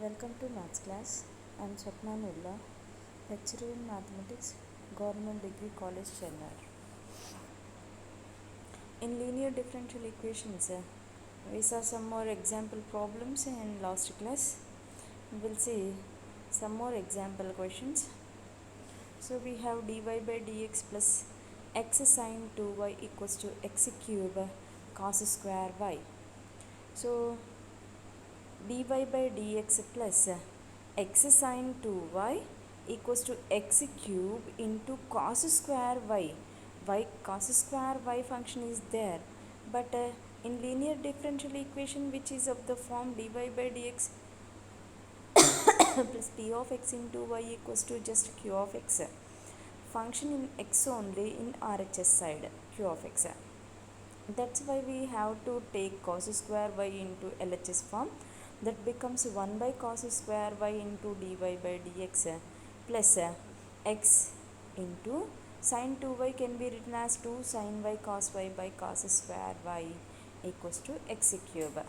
Welcome to Maths class. I am Swapna Nulla, lecturer in Mathematics, Government Degree College, Chennai. In linear differential equations, we saw some more example problems in last class. We will see some more example questions. So we have dy by dx plus x sine 2y equals to x cube cos square y. So dy by dx plus x sine 2y equals to x cube into cos square y. Why cos square y function is there, but in linear differential equation which is of the form dy by dx plus p of x into y equals to just q of x. Function in x only in RHS side, q of x. That's why we have to take cos square y into LHS form. That becomes 1 by cos square y into dy by dx plus x into sin 2y can be written as 2 sin y cos y by cos square y equals to x cube.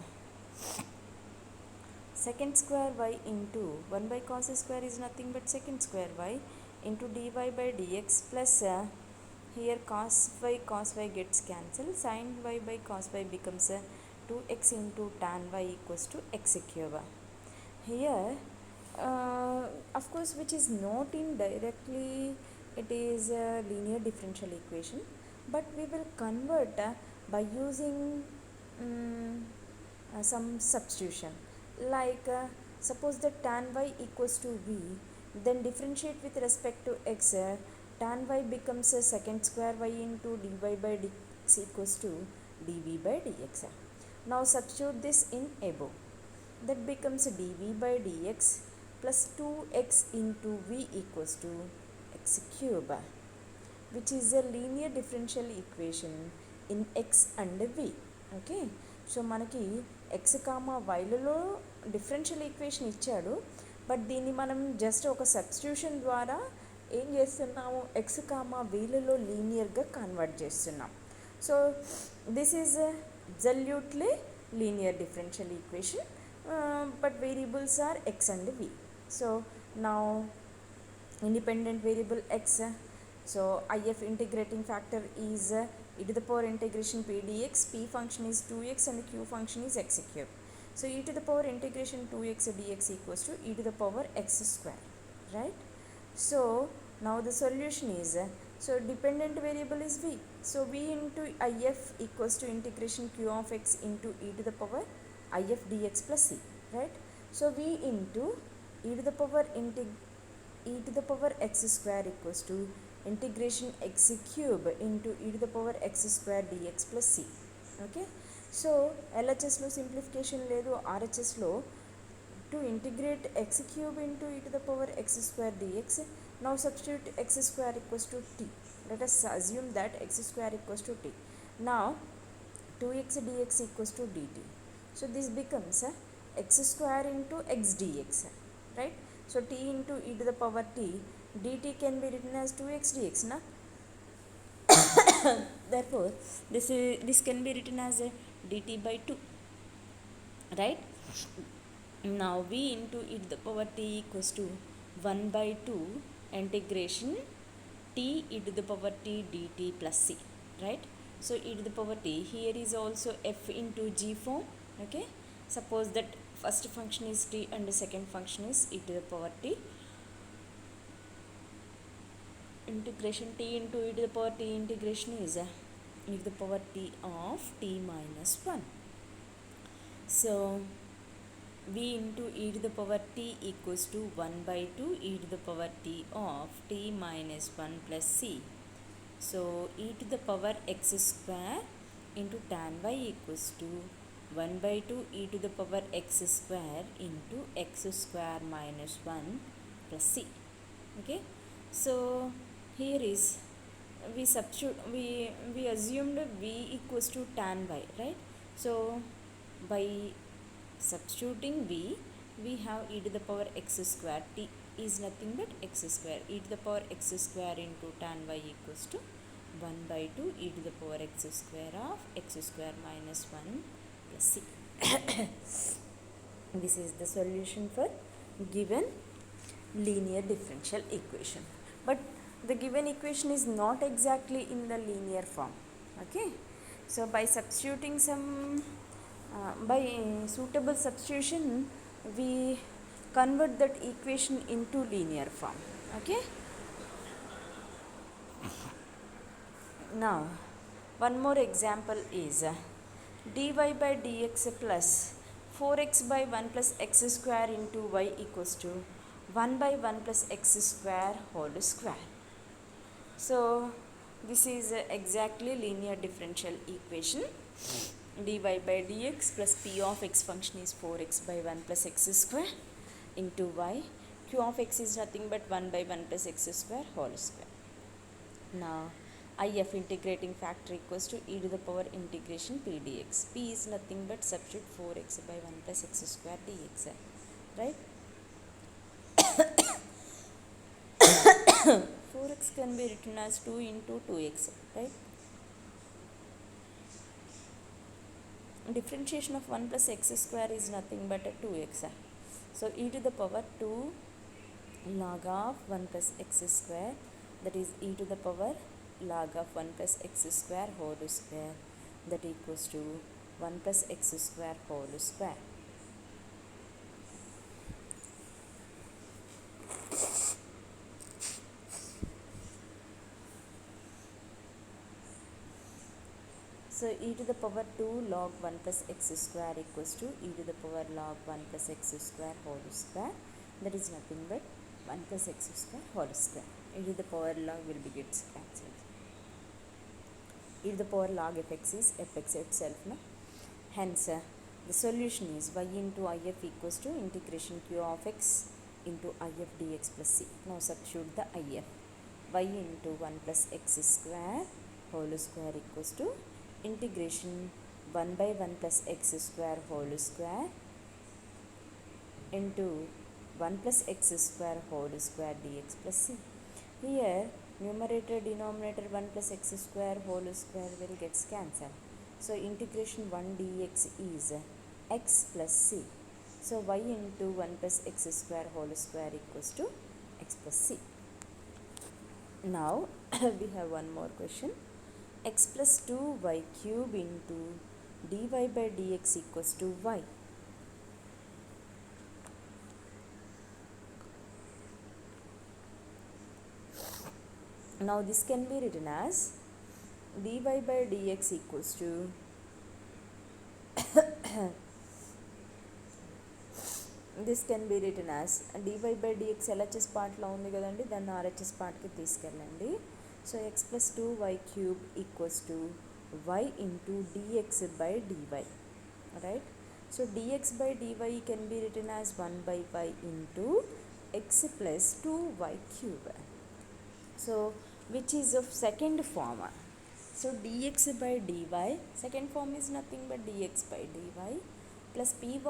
Second square y into 1 by cos square is nothing but second square y into dy by dx plus here cos y gets cancelled, sin y by cos y becomes 2x into tan y equals to x cube. Here of course which is not in directly, it is a linear differential equation, but we will convert by using some substitution, like suppose that tan y equals to v, then differentiate with respect to x, tan y becomes a second square y into dy by dx equals to dv by dx. Now substitute this in above, that becomes dv by dx plus 2x into v equals to x cube, which is a linear differential equation in x and v. Okay, so మనకి X comma వైలలో differential equation ఇచ్చాడు, but దీన్ని మనం just ఒక substitution ద్వారా ఏం చేస్తున్నాము, X comma వీలలో లీనియర్గా convert చేస్తున్నాం. So this is absolutely linear differential equation, but variables are x and v. So now independent variable x, so if integrating factor is e to the power integration p dx, p function is 2x and q function is x cube. So e to the power integration 2x dx equals to e to the power x square, right? So now the solution is, so dependent variable is v, so v into if equals to integration q of x into e to the power if dx plus c, right? So v into e to the power x square equals to integration x cube into e to the power x square dx plus c. Okay, so LHS లో simplification లేదు, RHS లో to integrate x cube into e to the power x square dx. Now substitute x square equals to t. Let us assume that x square equals to t. Now 2x dx equals to dt. So this becomes x square into x dx, right? So t into e to the power t, dt can be written as 2x dx, na? Therefore this can be written as a dt by 2, right? Now v into e to the power t equals to 1 by 2 integration t e to the power t dt plus c, right? So e to the power t, here is also f into g form. Okay, suppose that first function is t and the second function is e to the power t, integration t into e to the power t integration is e to the power t of t minus 1. So v into e to the power t equals to 1 by 2 e to the power t of t minus 1 plus c. So e to the power x square into tan y equals to 1 by 2 e to the power x square into x square minus 1 plus c. Okay, so here is we substitute, we assumed v equals to tan y, right? So by substituting v, we have e to the power x square, t is nothing but x square, e to the power x square into tan y equals to 1 by 2 e to the power x square of x square minus 1 plus c. This is the solution for given linear differential equation. But the given equation is not exactly in the linear form. Okay. So by substituting some, by suitable substitution, we convert that equation into linear form. Okay. Now, one more example is dy by dx plus 4x by 1 plus x square into y equals to 1 by 1 plus x square whole square. So, this is exactly linear differential equation. Dy by dx plus p of x function is 4x by 1 plus x square into y. Q of x is nothing but 1 by 1 plus x square whole square. Now, if integrating factor equals to e to the power integration p dx. P is nothing but substitute 4x by 1 plus x square dx. Right? 4x can be written as 2 into 2x. Right? Differentiation of 1 plus x square is nothing but a 2x. So, e to the power 2 log of 1 plus x square, that is e to the power log of 1 plus x square whole square, that equals to 1 plus x square whole square. So e to the power 2 log 1 plus x square equals to e to the power log 1 plus x square whole square, that is nothing but 1 plus x square whole square. E to the power log will be gets cancelled. E to the power log fx is fx itself. No? Hence, the solution is y into if equals to integration q of x into if dx plus c. Now substitute the if. Y into 1 plus x square whole square equals to integration 1 by 1 plus x square whole square into 1 plus x square whole square dx plus c. Here numerator denominator 1 plus x square whole square will get cancelled. So integration 1 dx is x plus c. So y into 1 plus x square whole square equals to x plus c. Now we have one more question. X plus 2y cube into dy by dx equals to y. Now this can be written as dy by dx equals to this can be written as dy by dx LHS part lo undi kadandi, then RHS part ki తీసుకెళ్ళండి. So x plus 2y cube equals to y into dx by dy. Right? So dx by dy can be written as 1 by y into x plus 2y cube. So which is of second form. So dx by dy, second form is nothing but dx by dy plus p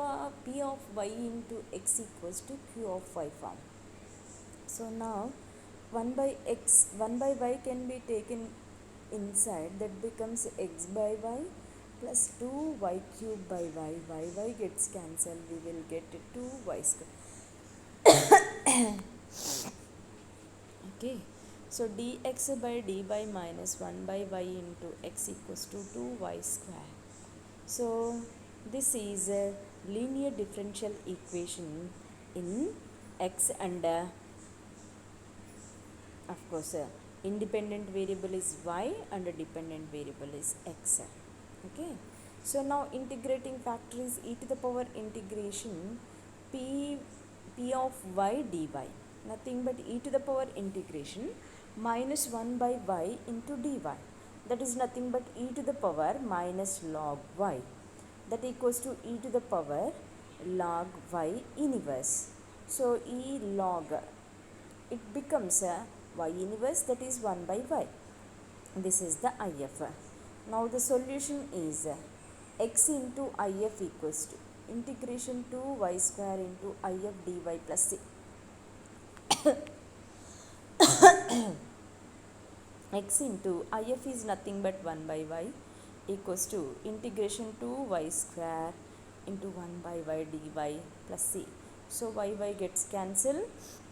of y into x equals to q of y form. So now 1 by y can be taken inside, that becomes x by y plus 2y cube by y gets cancelled, we will get 2y square. Okay. So dx by dy minus 1 by y into x equals to 2y square. So this is a linear differential equation in x and of course independent variable is y and dependent variable is x. Okay. So now integrating factor is e to the power integration p of y dy, nothing but e to the power integration minus 1 by y into dy, that is nothing but e to the power minus log y, that equals to e to the power log y inverse. So e log, it becomes a y inverse, that is 1 by y. This is the if. Now the solution is x into if equals to integration 2y square into if dy plus c. X into if is nothing but 1 by y equals to integration 2y square into 1 by y dy plus c. So y gets cancelled,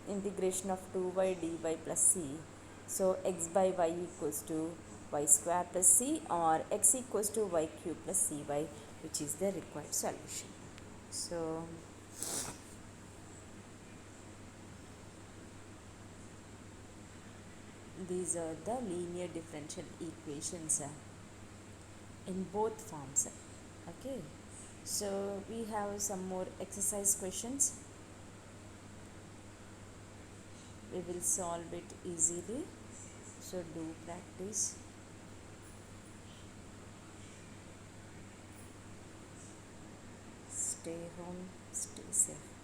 integration of 2y dy plus c. So x by y equals to y square plus c, or x equals to y cube plus cy, which is the required solution. So these are the linear differential equations in both forms. Okay, so we have some more exercise questions. We will solve it easily, so do practice. Stay home, stay safe.